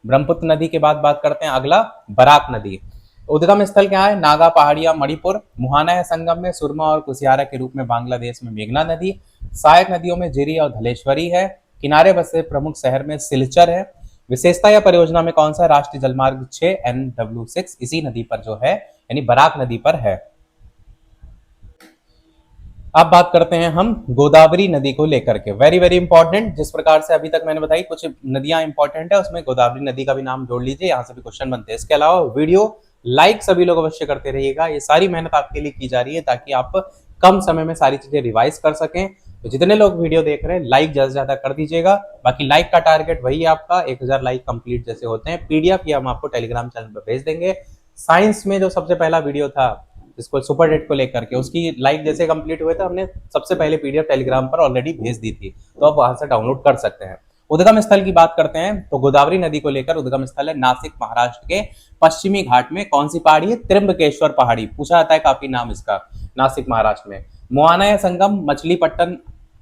ब्रह्मपुत्र नदी के बाद बात करते हैं अगला बराक नदी। उद्गम स्थल क्या है? नागा पहाड़िया मणिपुर। मुहाना या संगम में सुरमा और कुसियारा के रूप में बांग्लादेश में मेघना नदी। सहायक नदियों में जिरी और धलेश्वरी है। किनारे बसे प्रमुख शहर में सिलचर है। विशेषता या परियोजना में कौन सा? राष्ट्रीय जलमार्ग 6 NW6 इसी नदी पर जो है यानी बराक नदी पर है। अब बात करते हैं हम गोदावरी नदी को लेकर के, वेरी वेरी इंपॉर्टेंट। जिस प्रकार से अभी तक मैंने बताई कुछ नदियां इंपॉर्टेंट है, उसमें गोदावरी नदी का भी नाम जोड़ लीजिए, यहां से भी क्वेश्चन बनते हैं। इसके अलावा वीडियो लाइक सभी लोग अवश्य करते रहिएगा, ये सारी मेहनत आपके लिए की जा रही है ताकि आप कम समय में सारी चीजें रिवाइज कर सकें। तो जितने लोग वीडियो देख रहे हैं लाइक ज्यादा से ज्यादा कर दीजिएगा। बाकी लाइक का टारगेट वही है आपका 1000 लाइक कंप्लीट जैसे होते हैं। पीडीएफ ये हम आपको टेलीग्राम चैनल पर भेज देंगे। साइंस में जो सबसे पहला वीडियो था इसको सुपर डेट को लेकर के, उसकी लाइक जैसे कंप्लीट हुए थे हमने सबसे पहले पीडीएफ टेलीग्राम पर ऑलरेडी भेज दी थी, तो आप वहां से डाउनलोड कर सकते हैं। उद्गम स्थल की बात करते हैं तो गोदावरी नदी को लेकर उद्गम स्थल है नासिक महाराष्ट्र के पश्चिमी घाट में। कौन सी पहाड़ी है? त्र्यंबकेश्वर पहाड़ी, पूछा जाता है काफी नाम इसका, नासिक महाराष्ट्र में। मुहाना या संगम मछलीपट्टन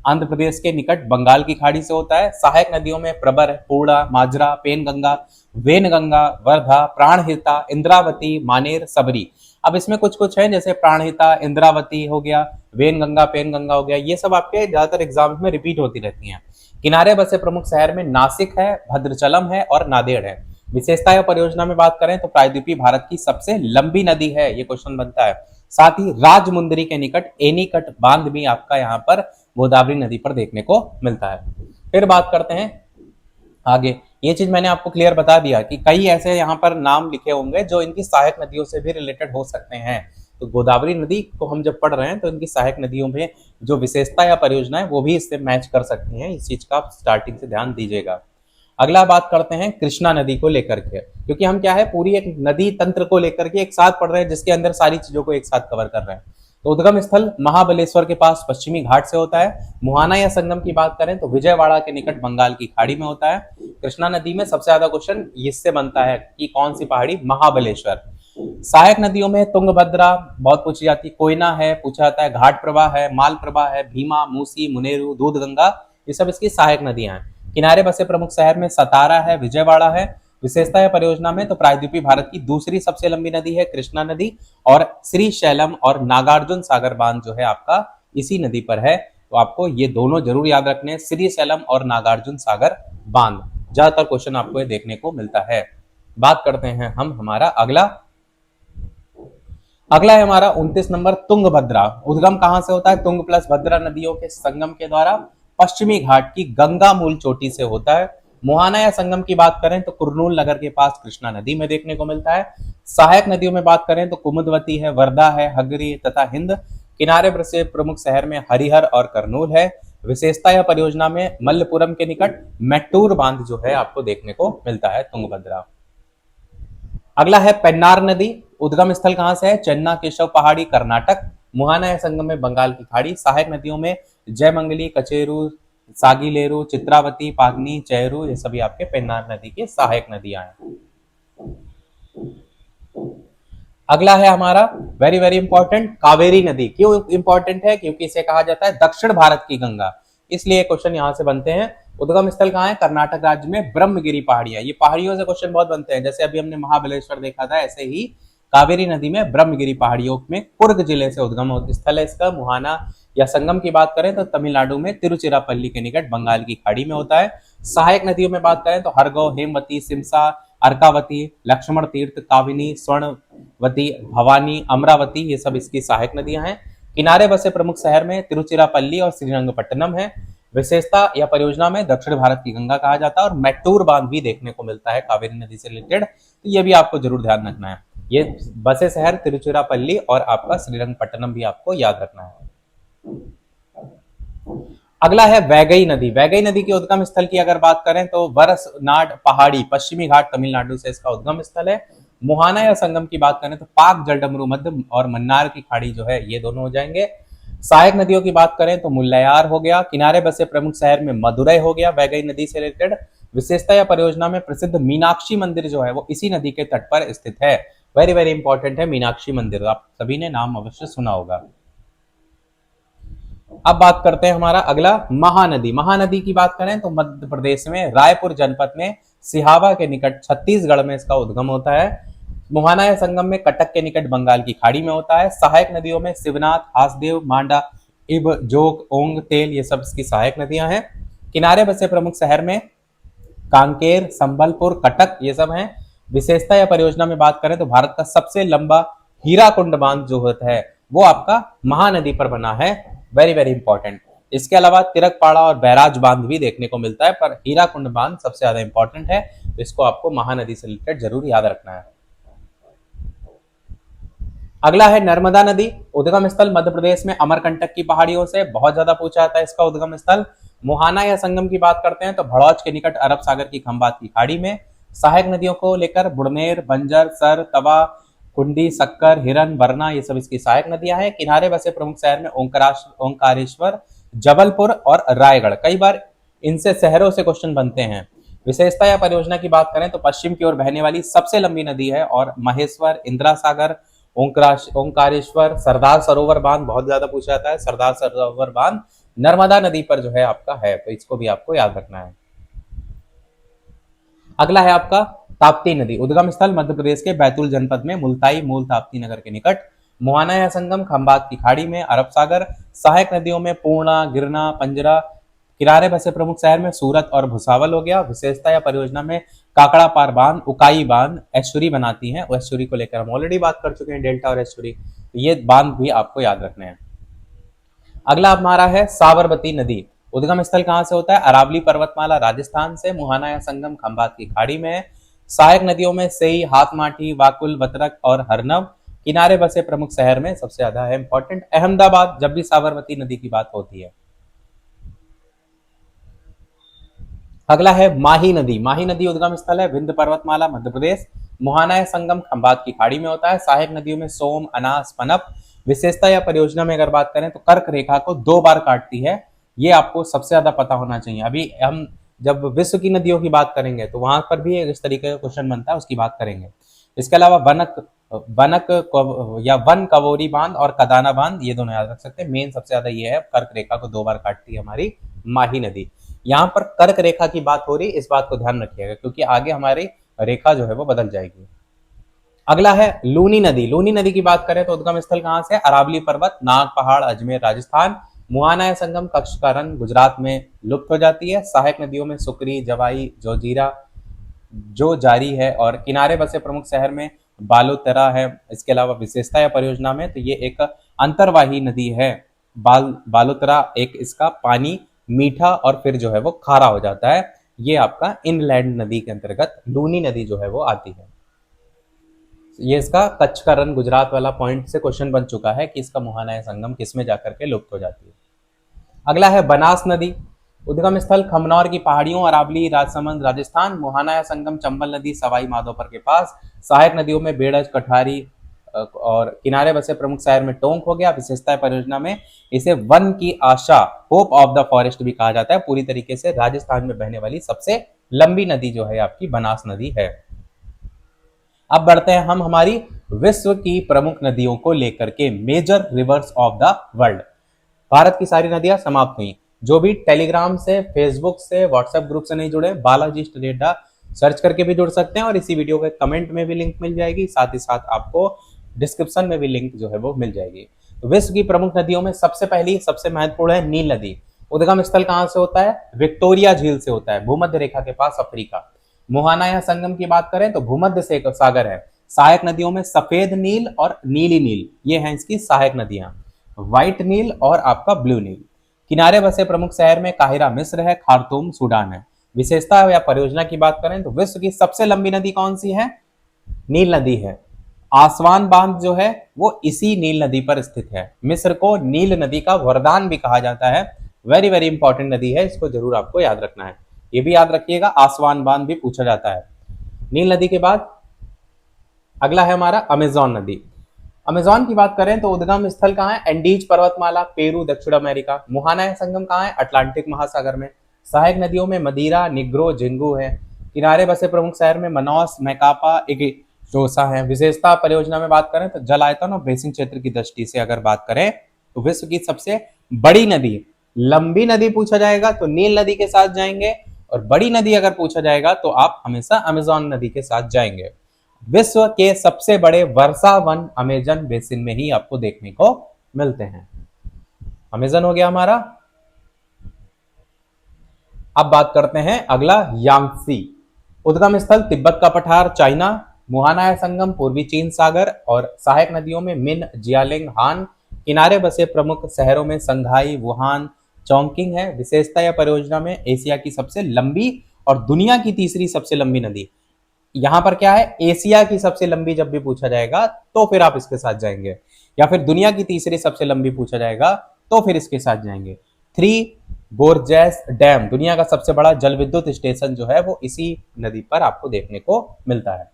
आंध्र प्रदेश के निकट बंगाल की खाड़ी से होता है। सहायक नदियों में प्रबर, पूर्णा, माजरा, पेनगंगा, वेनगंगा, वर्धा, प्राणहिता, इंद्रावती, मानेर, सबरी। अब इसमें कुछ कुछ है जैसे प्राणहिता, इंद्रावती हो गया, वेनगंगा, पेनगंगा हो गया, ये सब आपके ज्यादातर एग्जाम में रिपीट होती रहती हैं। किनारे बसे प्रमुख शहर में नासिक है, भद्रचलम है और नांदेड़ है। विशेषता या परियोजना में बात करें तो प्रायद्वीपीय भारत की सबसे लंबी नदी है, ये क्वेश्चन बनता है। साथ ही राजमुंदरी के निकट एनीकट बांध भी आपका यहाँ पर गोदावरी नदी पर देखने को मिलता है। फिर बात करते हैं आगे, ये चीज मैंने आपको क्लियर बता दिया कि कई ऐसे यहाँ पर नाम लिखे होंगे जो इनकी सहायक नदियों से भी रिलेटेड हो सकते हैं। तो गोदावरी नदी को हम जब पढ़ रहे हैं तो इनकी सहायक नदियों में जो विशेषता या परियोजना है वो भी इससे मैच कर सकती हैं, इस चीज का आप स्टार्टिंग से ध्यान दीजिएगा। अगला बात करते हैं कृष्णा नदी को लेकर के, क्योंकि हम क्या है पूरी एक नदी तंत्र को लेकर के एक साथ पढ़ रहे हैं जिसके अंदर सारी चीजों को एक साथ कवर कर रहे हैं। तो उद्गम स्थल महाबलेश्वर के पास पश्चिमी घाट से होता है। मुहाना या संगम की बात करें तो विजयवाड़ा के निकट बंगाल की खाड़ी में होता है। कृष्णा नदी में सबसे ज्यादा क्वेश्चन इससे बनता है कि कौन सी पहाड़ी? महाबलेश्वर। सहायक नदियों में तुंगभद्रा बहुत पूछी जाती, कोयना है पूछा जाता है, घाट प्रवाह है, माल प्रवाह है, भीमा, मूसी, मुनेरू, दूधगंगा, ये सब इसकी सहायक नदियां हैं। किनारे बसे प्रमुख शहर में सतारा है, विजयवाड़ा है। विशेषता या परियोजना में तो प्रायद्वीपीय भारत की दूसरी सबसे लंबी नदी है कृष्णा नदी, और श्री शैलम और नागार्जुन सागर बांध जो है आपका इसी नदी पर है। तो आपको ये दोनों जरूर याद रखने हैं, श्री शैलम और नागार्जुन सागर बांध। ज्यादातर क्वेश्चन आपको ये देखने को मिलता है। बात करते हैं हम हमारा अगला है हमारा 29 नंबर तुंगभद्रा। उद्गम कहां से होता है? तुंग प्लस भद्रा नदियों के संगम के द्वारा पश्चिमी घाट की गंगा मूल चोटी से होता है। मुहाना या संगम की बात करें तो कुरनूल नगर के पास कृष्णा नदी में देखने को मिलता है। सहायक नदियों में बात करें तो कुमुदवती है, वर्धा है, हगरी तथा हिंद। किनारे पर से प्रमुख शहर में हरिहर और करनूल है। विशेषता या परियोजना में मल्लपुरम के निकट मेट्टूर बांध जो है आपको देखने को मिलता है तुंगभद्रा। अगला है पेन्नार नदी। उद्गम स्थल कहां से है? चन्ना केशव पहाड़ी, कर्नाटक। मुहाना या संगम में बंगाल की खाड़ी। सहायक नदियों में जयमंगली, कचेरू, सागिलेरू, चित्रावती, पागनी, चेहरू, ये सभी आपके पेन्नार नदी की सहायक नदियां हैं। अगला है हमारा वेरी वेरी इंपॉर्टेंट कावेरी नदी। क्यों इंपॉर्टेंट है? क्योंकि इसे कहा जाता है दक्षिण भारत की गंगा। इसलिए क्वेश्चन यहाँ से बनते हैं। उद्गम स्थल कहाँ है? कर्नाटक राज्य में ब्रह्मगिरी पहाड़ियां। ये पहाड़ियों से क्वेश्चन बहुत बनते हैं, जैसे अभी हमने महाबलेश्वर देखा था, ऐसे ही कावेरी नदी में ब्रह्मगिरी पहाड़ियों में कुर्ग जिले से उद्गम स्थल है इसका। मुहाना या संगम की बात करें तो तमिलनाडु में तिरुचिरापल्ली के निकट बंगाल की खाड़ी में होता है। सहायक नदियों में बात करें तो हरगों, हेमवती, सिमसा, अर्कावती, लक्ष्मण तीर्थ, काविनी, स्वर्णवती, भवानी, अमरावती, ये सब इसकी सहायक नदियां हैं। किनारे बसे प्रमुख शहर में तिरुचिरापल्ली और श्रीरंगपट्टनम है। विशेषता या परियोजना में दक्षिण भारत की गंगा कहा जाता है और मैटूर बांध भी देखने को मिलता है कावेरी नदी से रिलेटेड, तो ये भी आपको जरूर ध्यान रखना है। ये बसे शहर तिरुचिरापल्ली और आपका श्रीरंगपट्टनम भी आपको याद रखना है। अगला है वैगई नदी। वैगई नदी के उद्गम स्थल की अगर बात करें तो वरसनाड पहाड़ी, पश्चिमी घाट, तमिलनाडु से इसका उद्गम स्थल है। मुहाना या संगम की बात करें तो पाक, जलडमरू मध्य और मन्नार की खाड़ी जो है ये दोनों हो जाएंगे। सहायक नदियों की बात करें तो मुल्लयार हो गया। किनारे बसे प्रमुख शहर में मदुरई हो गया वैगई नदी से रिलेटेड। विशेषता या परियोजना में प्रसिद्ध मीनाक्षी मंदिर जो है वो इसी नदी के तट पर स्थित है। वेरी वेरी इंपॉर्टेंट है मीनाक्षी मंदिर, आप सभी ने नाम अवश्य सुना होगा। अब बात करते हैं हमारा अगला महानदी। महानदी की बात करें तो मध्य प्रदेश में रायपुर जनपद में सिहावा के निकट छत्तीसगढ़ में इसका उद्गम होता है। मुहाना या संगम में कटक के निकट बंगाल की खाड़ी में होता है। सहायक नदियों में शिवनाथ, हासदेव, मांडा, इब, जोग, ओंग, तेल, ये सब इसकी सहायक नदियां हैं। किनारे बसे प्रमुख शहर में कांकेर, संबलपुर, कटक, ये सब हैं। विशेषता या परियोजना में बात करें तो भारत का सबसे लंबा हीराकुंड बांध जो होता है वो आपका महानदी पर बना है। Very very important. इसके अलावा तिरकपाड़ा और बैराज बांध भी देखने को मिलता है, पर हीराकुंड बांध सबसे ज्यादा इंपॉर्टेंट है, तो इसको आपको महानदी से रिलेटेड जरूर याद रखना है। अगला है नर्मदा नदी। उद्गम स्थल मध्य प्रदेश में अमरकंटक की पहाड़ियों से बहुत ज्यादा पूछा जाता है इसका उद्गम स्थल। मुहाना या संगम की बात करते हैं तो भड़ौच के निकट अरब सागर की खंबात की खाड़ी में। सहायक नदियों को लेकर बुड़मेर, बंजर, सर, तवा, कुंडी, सक्कर, हिरन, वरना, ये सब इसकी सहायक नदियां हैं। किनारे बसे प्रमुख शहर में ओंकारेश्वर, जबलपुर और रायगढ़। कई बार इनसे शहरों से क्वेश्चन बनते हैं। विशेषता या परियोजना की बात करें तो पश्चिम की ओर बहने वाली सबसे लंबी नदी है और महेश्वर, इंदिरा सागर, ओंकारेश्वर, सरदार सरोवर बांध बहुत ज्यादा पूछा जाता है। सरदार सरोवर बांध नर्मदा नदी पर जो है आपका है, तो इसको भी आपको याद रखना है। अगला है आपका ताप्ती नदी। उद्गम स्थल मध्य प्रदेश के बैतूल जनपद में मुल्ताई, मूल, ताप्ती नगर के निकट। मुहाना या संगम खंबात की खाड़ी में, अरब सागर। सहायक नदियों में पूर्णा, गिरना, पंजरा। किनारे बसे प्रमुख शहर में सूरत और भुसावल हो गया। विशेषता या परियोजना में काकड़ा पार बांध, उकाई बांध एस्चुरी बनाती हैं। एस्चुरी को लेकर हम ऑलरेडी बात कर चुके हैं, डेल्टा और एस्चुरी, ये बांध भी आपको याद रखने हैं। अगला हमारा है साबरमती नदी। उद्गम स्थल कहां से होता है? अरावली पर्वतमाला, राजस्थान से। मुहाना या संगम खंबात की खाड़ी में है। सहायक नदियों में सेई, हाथमाठी, वाकुल, वतरक और हरनव। किनारे बसे प्रमुख शहर में सबसे ज्यादा है इंपॉर्टेंट अहमदाबाद, जब भी साबरमती नदी की बात होती है। अगला है माही नदी। माही नदी उद्गम स्थल है विंध्य पर्वतमाला, मध्य प्रदेश। मुहाना या संगम खंबात की खाड़ी में होता है। सहायक नदियों में सोम, अनास, पनप। विशेषता या परियोजना में अगर बात करें तो कर्क रेखा को 2 बार काटती है, ये आपको सबसे ज्यादा पता होना चाहिए। अभी हम जब विश्व की नदियों की बात करेंगे तो वहां पर भी इस तरीके का क्वेश्चन बनता है, उसकी बात करेंगे। इसके अलावा या वन कवोरी बांध और कदाना बांध, ये दोनों याद रख सकते हैं। मेन सबसे ज्यादा ये है, कर्क रेखा को 2 बार काटती है हमारी माही नदी। यहाँ पर कर्क रेखा की बात हो रही, इस बात को ध्यान रखिएगा क्योंकि आगे हमारी रेखा जो है वो बदल जाएगी। अगला है लूनी नदी। लूनी नदी की बात करें तो उद्गम स्थल कहां से? अरावली पर्वत, नाग पहाड़, अजमेर, राजस्थान। मुहाना या संगम कक्षकारण गुजरात में लुप्त हो जाती है। सहायक नदियों में सुकरी, जवाई, जोजीरा जो जारी है और किनारे बसे प्रमुख शहर में बालोतरा है। इसके अलावा विशेषता या परियोजना में तो ये एक अंतर्वाही नदी है। बालोतरा एक इसका पानी मीठा और फिर जो है वो खारा हो जाता है। ये आपका इनलैंड नदी के अंतर्गत लूनी नदी जो है वो आती है। ये इसका कच्छ का रन गुजरात वाला पॉइंट से क्वेश्चन बन चुका है कि इसका मुहाना या संगम किसमें जाकर के लुप्त हो जाती है। अगला है बनास नदी। उद्गम स्थल खमनौर की पहाड़ियों, अरावली, राजसमंद, राजस्थान। मुहाना या संगम चंबल नदी सवाई माधोपुर के पास। सहायक नदियों में बेड़ज, कठारी और किनारे बसे प्रमुख शहर में टोंक हो गया। विशेषता परियोजना में इसे वन की आशा, होप ऑफ द फॉरेस्ट भी कहा जाता है। पूरी तरीके से राजस्थान में बहने वाली सबसे लंबी नदी जो है आपकी बनास नदी है। अब बढ़ते हैं हम हमारी विश्व की प्रमुख नदियों को लेकर के, major rivers of the world. भारत की सारी नदियां समाप्त हुई। जो भी टेलीग्राम से, फेसबुक से, व्हाट्सएप ग्रुप से नहीं जुड़े, बालाजी स्टडी अड्डा सर्च करके भी जुड़ सकते हैं और इसी वीडियो के कमेंट में भी लिंक मिल जाएगी, साथ ही साथ आपको डिस्क्रिप्शन में भी लिंक जो है वो मिल जाएगी। तो विश्व की प्रमुख नदियों में सबसे पहली, सबसे महत्वपूर्ण है नील नदी। उद्गम स्थल कहां से होता है? विक्टोरिया झील से होता है, भूमध्य रेखा के पास, अफ्रीका। मोहाना या संगम की बात करें तो भूमध्य से सागर है। सहायक नदियों में सफेद नील और नीली नील, ये हैं इसकी सहायक नदियां। व्हाइट नील और आपका ब्लू नील। किनारे बसे प्रमुख शहर में काहिरा मिस्र है, खार्तूम सूडान है। विशेषता या परियोजना की बात करें तो विश्व की सबसे लंबी नदी कौन सी है? नील नदी है। आसवान बांध जो है वो इसी नील नदी पर स्थित है। मिस्र को नील नदी का वरदान भी कहा जाता है। वेरी वेरी इंपॉर्टेंट नदी है, इसको जरूर आपको याद रखना है। ये भी याद रखिएगा, आसवान बांध भी पूछा जाता है। नील नदी के बाद अगला है हमारा अमेजोन नदी। अमेजोन की बात करें तो उद्गम स्थल कहाँ है? एंडीज पर्वतमाला, पेरू, दक्षिण अमेरिका। मुहाना या संगम कहाँ है? अटलांटिक महासागर में। सहायक नदियों में मदीरा, निग्रो, जिंगू है। किनारे बसे प्रमुख शहर में मनौस, मैकापा, इगिटोसा है। विशेषता परियोजना में बात करें तो जल आयतन और बेसिन क्षेत्र की दृष्टि से अगर बात करें तो विश्व की सबसे बड़ी नदी, लंबी नदी पूछा जाएगा तो नील नदी के साथ जाएंगे, और बड़ी नदी अगर पूछा जाएगा तो आप हमेशा अमेजोन नदी के साथ जाएंगे। विश्व के सबसे बड़े वर्षा वन अमेजन बेसिन में ही आपको देखने को मिलते हैं। अमेजन हो गया हमारा। अब बात करते हैं अगला, यांगसी। उद्गम स्थल तिब्बत का पठार, चाइना। मुहाना या संगम पूर्वी चीन सागर, और सहायक नदियों में मिन, जियालिंग, हान। किनारे बसे प्रमुख शहरों में संघाई, वुहान, चौंकिंग है। विशेषता या परियोजना में एशिया की सबसे लंबी और दुनिया की तीसरी सबसे लंबी नदी। यहां पर क्या है? एशिया की सबसे लंबी जब भी पूछा जाएगा तो फिर आप इसके साथ जाएंगे, या फिर दुनिया की तीसरी सबसे लंबी पूछा जाएगा तो फिर इसके साथ जाएंगे। थ्री गोरजेस डैम, दुनिया का सबसे बड़ा जल विद्युत स्टेशन जो है वो इसी नदी पर आपको देखने को मिलता है।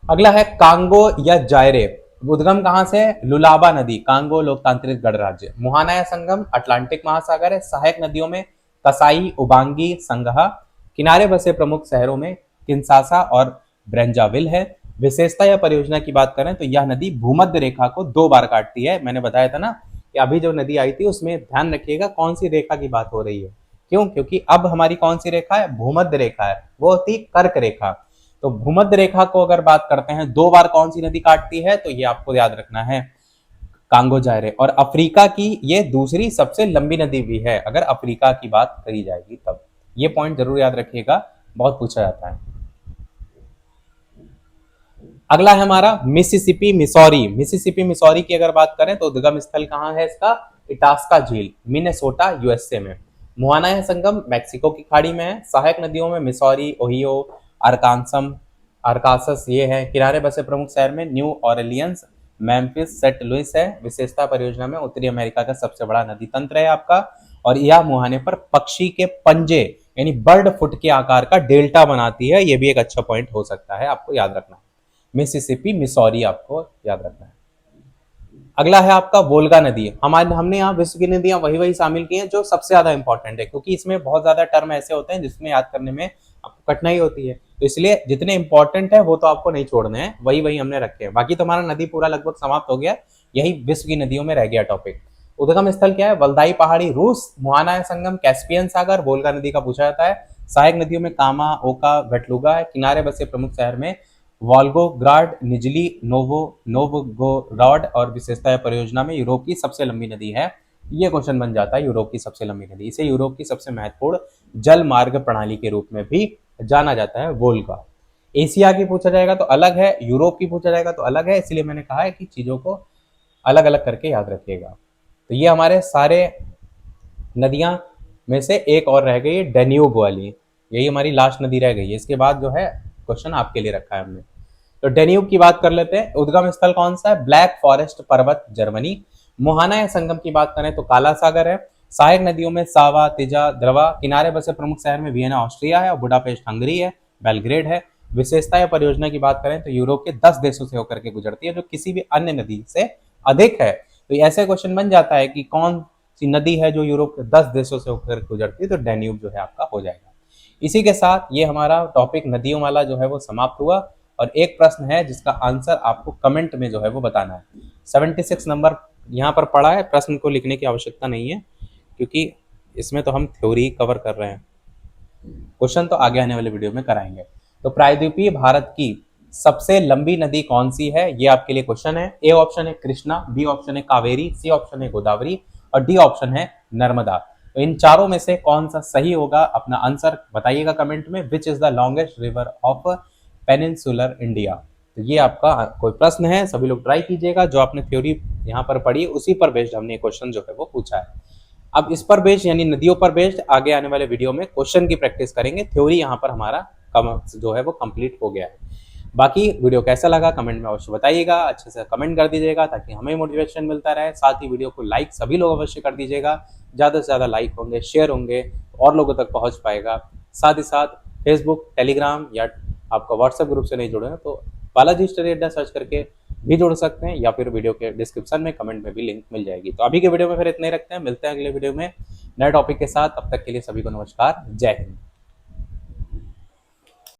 अगला है कांगो या जायरे। उद्गम कहां से? लुलाबा नदी, कांगो लोकतांत्रिक गणराज्य। मुहाना या संगम अटलांटिक महासागर है। सहायक नदियों में कसाई, उबांगी, संगहा। किनारे बसे प्रमुख शहरों में किंसासा और ब्रेंजाविल है। विशेषता या परियोजना की बात करें तो यह नदी भूमध्य रेखा को 2 बार काटती है। मैंने बताया था ना कि अभी जो नदी आई थी उसमें ध्यान रखिएगा कौन सी रेखा की बात हो रही है। क्यों? क्योंकि अब हमारी कौन सी रेखा है? भूमध्य रेखा है, वो होती कर्क रेखा। तो भूमध्य रेखा को अगर बात करते हैं 2 बार कौन सी नदी काटती है, तो ये आपको याद रखना है, कांगो जायरे। और अफ्रीका की ये दूसरी सबसे लंबी नदी भी है, अगर अफ्रीका की बात करी जाएगी तब। ये पॉइंट जरूर याद रखिएगा, बहुत पूछा जाता है। अगला है हमारा मिसिसिपी मिसौरी। मिसिसिपी मिसौरी की अगर बात करें तो उद्गम स्थल कहां है इसका? इटास्का झील, मिनेसोटा, यूएसए में। मुहाना या संगम मेक्सिको की खाड़ी में है। सहायक नदियों में मिसौरी, ओहियो, अरकानसम, अरकासस ये है। किनारे बसे प्रमुख शहर में New Orleans, Memphis, Saint Louis है। विशेषता परियोजना में उत्तरी अमेरिका का सबसे बड़ा नदी तंत्र है आपका, और यह मुहाने पर पक्षी के पंजे यानी बर्ड फुट के आकार का डेल्टा बनाती है। यह भी एक अच्छा पॉइंट हो सकता है, आपको याद रखना है। मिसिसिपी मिसौरी आपको याद रखना है। अगला है आपका वोल्गा नदी। हमने यहाँ विश्व की नदियां वही वही शामिल की हैं जो सबसे ज्यादा इंपॉर्टेंट है, क्योंकि इसमें बहुत ज्यादा टर्म ऐसे होते हैं जिसमें याद करने में आपको कठिनाई होती है, तो इसलिए जितने इंपॉर्टेंट है वो तो आपको नहीं छोड़ने हैं, वही वही हमने रखे हैं। बाकी तो हमारा नदी पूरा लगभग समाप्त हो गया, यही विश्व की नदियों में रह गया टॉपिक। उद्गम स्थल क्या है? वल्दाई पहाड़ी, रूस। मुहाना संगम कैस्पियन सागर, वोल्गा नदी का पूछा जाता है। सहायक नदियों में कामा, ओका, वेटलुगा है। किनारे बसे प्रमुख शहर में वॉल्गोग्राड, निजली, नोवगोरोड, और विशेषता परियोजना में यूरोप की सबसे लंबी नदी है। ये क्वेश्चन बन जाता है, यूरोप की सबसे लंबी नदी, इसे यूरोप की सबसे महत्वपूर्ण जल मार्ग प्रणाली के रूप में भी जाना जाता है, वोल्गा। एशिया की पूछा जाएगा तो अलग है, यूरोप की पूछा जाएगा तो अलग है, इसलिए मैंने कहा है कि चीजों को अलग अलग करके याद रखिएगा। तो ये हमारे सारे नदियां में से एक और रह गई है, डेन्यूब वाली, यही हमारी लास्ट नदी रह गई है। इसके बाद जो है क्वेश्चन आपके लिए रखा है हमने। तो डेन्यूब की बात कर लेते हैं। उद्गम स्थल कौन सा है? ब्लैक फॉरेस्ट पर्वत, जर्मनी। मुहाना या संगम की बात करें तो काला सागर है। सहायक नदियों में सावा, तिजा, द्रवा। किनारे बसे प्रमुख शहर में वियना ऑस्ट्रिया है, और बुडापेस्ट हंगरी है, बेलग्रेड है। विशेषता या परियोजना की बात करें तो यूरोप के 10 देशों से होकर के गुजरती है, जो किसी भी अन्य नदी से अधिक है। तो ऐसे क्वेश्चन बन जाता है कि कौन सी नदी है जो यूरोप के 10 देशों से होकर गुजरती है, तो डेन्यूब जो है आपका हो जाएगा। इसी के साथ ये हमारा टॉपिक नदियों वाला जो है वो समाप्त हुआ, और एक प्रश्न है जिसका आंसर आपको कमेंट में जो है वो बताना है। 76 नंबर यहाँ पर पढ़ा है, प्रश्न को लिखने की आवश्यकता नहीं है, क्योंकि इसमें तो हम थ्योरी कवर कर रहे हैं। क्वेश्चन तो आगे आने वाले वीडियो में कराएंगे। तो प्रायद्वीपीय भारत की सबसे लंबी नदी कौन सी है, ये आपके लिए क्वेश्चन है। ए ऑप्शन है कृष्णा, बी ऑप्शन है कावेरी, सी ऑप्शन है गोदावरी और डी ऑप्शन है नर्मदा। तो इन चारों में से कौन सा सही होगा, अपना आंसर बताइएगा कमेंट में। Which is the longest river of peninsular India. तो ये आपका कोई प्रश्न है, सभी लोग ट्राई कीजिएगा। जो आपने थ्योरी यहाँ पर पढ़ी उसी पर बेस्ड हमने क्वेश्चन जो है वो पूछा है। अब इस पर बेस्ड यानी नदियों पर बेस्ड आगे आने वाले वीडियो में क्वेश्चन की प्रैक्टिस करेंगे। थ्योरी यहाँ पर हमारा जो है वो कंप्लीट हो गया है। बाकी वीडियो कैसा लगा कमेंट में अवश्य बताइएगा, अच्छे से कमेंट कर दीजिएगा ताकि हमें मोटिवेशन मिलता रहे। साथ ही वीडियो को लाइक सभी लोग अवश्य कर दीजिएगा, ज़्यादा से ज़्यादा लाइक होंगे, शेयर होंगे और लोगों तक पहुँच पाएगा। साथ ही साथ फेसबुक, टेलीग्राम या आपका व्हाट्सएप ग्रुप से नहीं जुड़े हैं तो बालाजी स्टडी अड्डा सर्च करके भी जुड़ सकते हैं, या फिर वीडियो के डिस्क्रिप्शन में कमेंट में भी लिंक मिल जाएगी। तो अभी के वीडियो में फिर इतना ही रखते हैं, मिलते हैं अगले वीडियो में नए टॉपिक के साथ। तब तक के लिए सभी को नमस्कार, जय हिंद।